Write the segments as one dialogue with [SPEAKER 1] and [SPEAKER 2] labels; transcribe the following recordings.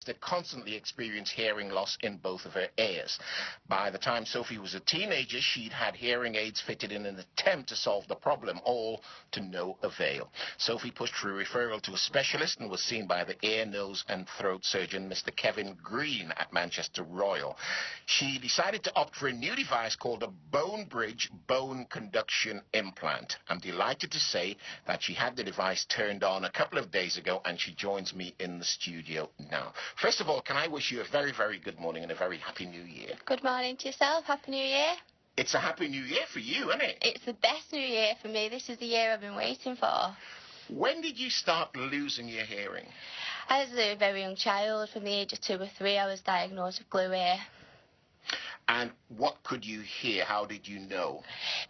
[SPEAKER 1] that constantly experienced hearing loss in both of her ears. By the time Sophie was a teenager, she'd had hearing aids fitted in an attempt to solve the problem, all to no avail. Sophie pushed for a referral to a specialist and was seen by the ear, nose and throat surgeon, Mr. Kevin Green, at Manchester Royal. She decided to opt for a new device called a Bonebridge bone conduction implant. I'm delighted to say that she had the device turned on a couple of days ago, and she joins me in the studio now. First of all, can I wish you a very, very good morning and a very happy new year?
[SPEAKER 2] Good morning to yourself. Happy New Year.
[SPEAKER 1] It's a happy new year for you, isn't it?
[SPEAKER 2] It's the best new year for me. This is the year I've been waiting for.
[SPEAKER 1] When did you start losing your hearing?
[SPEAKER 2] As a very young child, from the age of 2 or 3, I was diagnosed with glue ear.
[SPEAKER 1] And what could you hear? How did you know?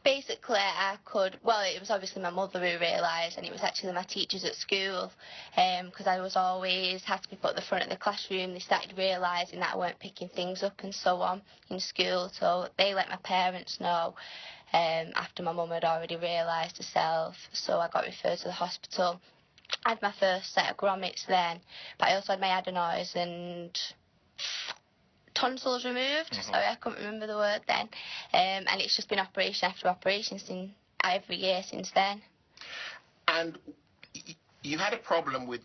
[SPEAKER 2] Basically, it was obviously my mother who realised, and it was actually my teachers at school, because I was always had to be put at the front of the classroom. They started realising that I weren't picking things up and so on in school, so they let my parents know after my mum had already realised herself, so I got referred to the hospital. I had my first set of grommets then, but I also had my adenoids and tonsils removed. Sorry, I couldn't remember the word then. And it's just been operation after operation every year since then.
[SPEAKER 1] And you had a problem with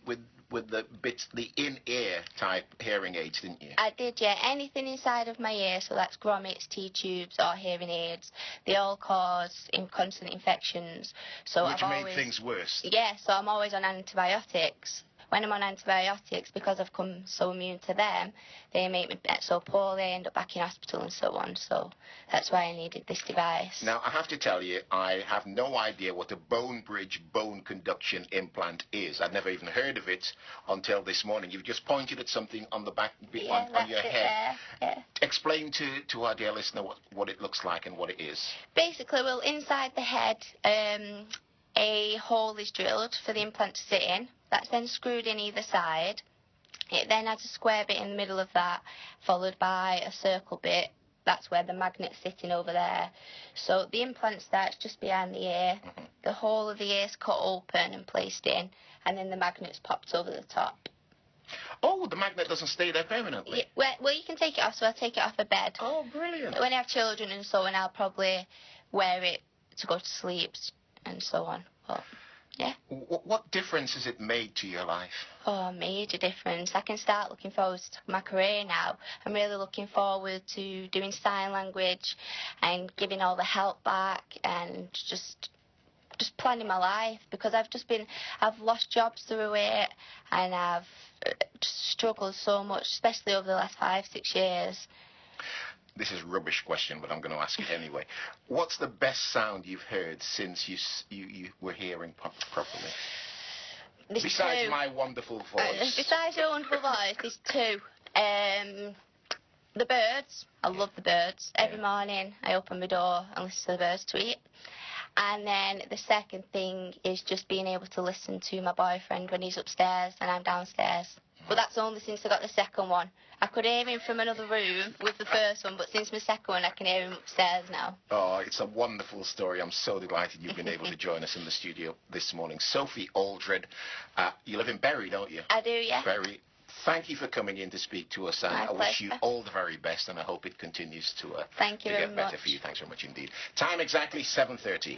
[SPEAKER 1] the in-ear type hearing aids, didn't you?
[SPEAKER 2] I did, yeah. Anything inside of my ear, so that's grommets, T-tubes or hearing aids, they all cause constant infections. So
[SPEAKER 1] Which made things worse.
[SPEAKER 2] Yeah, so I'm always on antibiotics. When I'm on antibiotics, because I've come so immune to them, they make me so poorly, I end up back in hospital and so on. So that's why I needed this device.
[SPEAKER 1] Now, I have to tell you, I have no idea what a Bonebridge bone conduction implant is. I'd never even heard of it until this morning. You've just pointed at something on the back, on your head.
[SPEAKER 2] There. Yeah.
[SPEAKER 1] Explain to our dear listener what it looks like and what it is.
[SPEAKER 2] Basically, well, inside the head, a hole is drilled for the implant to sit in. That's then screwed in either side. It then has a square bit in the middle of that, followed by a circle bit. That's where the magnet's sitting over there. So the implant starts just behind the ear. The whole of the ear is cut open and placed in, and then the magnet's popped over the top.
[SPEAKER 1] Oh, the magnet doesn't stay there permanently?
[SPEAKER 2] Yeah, well, you can take it off, so I'll take it off a bed.
[SPEAKER 1] Oh, brilliant.
[SPEAKER 2] When I have children and so on, I'll probably wear it to go to sleep and so on. But yeah.
[SPEAKER 1] What difference has it made to your life?
[SPEAKER 2] Oh, major difference. I can start looking forward to my career now. I'm really looking forward to doing sign language and giving all the help back and just planning my life, because I've lost jobs through it, and I've just struggled so much, especially over the last 5-6 years.
[SPEAKER 1] This is a rubbish question, but I'm going to ask it anyway. What's the best sound you've heard since you were hearing properly? Besides my wonderful voice.
[SPEAKER 2] Besides your wonderful voice, there's two. The birds. I love the birds. Every morning I open my door and listen to the birds tweet. And then the second thing is just being able to listen to my boyfriend when he's upstairs and I'm downstairs. But that's only since I got the second one. I could hear him from another room with the first one, but since my second one, I can hear him upstairs now. Oh,
[SPEAKER 1] it's a wonderful story. I'm so delighted you've been able to join us in the studio this morning. Sophie Aldred, you live in Bury, don't you?
[SPEAKER 2] I do, yeah.
[SPEAKER 1] Bury. Thank you for coming in to speak to us, and I wish you all the very best, and I hope it continues to
[SPEAKER 2] Thank you
[SPEAKER 1] get
[SPEAKER 2] very
[SPEAKER 1] better
[SPEAKER 2] much.
[SPEAKER 1] for you. Thanks very much indeed. Time exactly 7:30.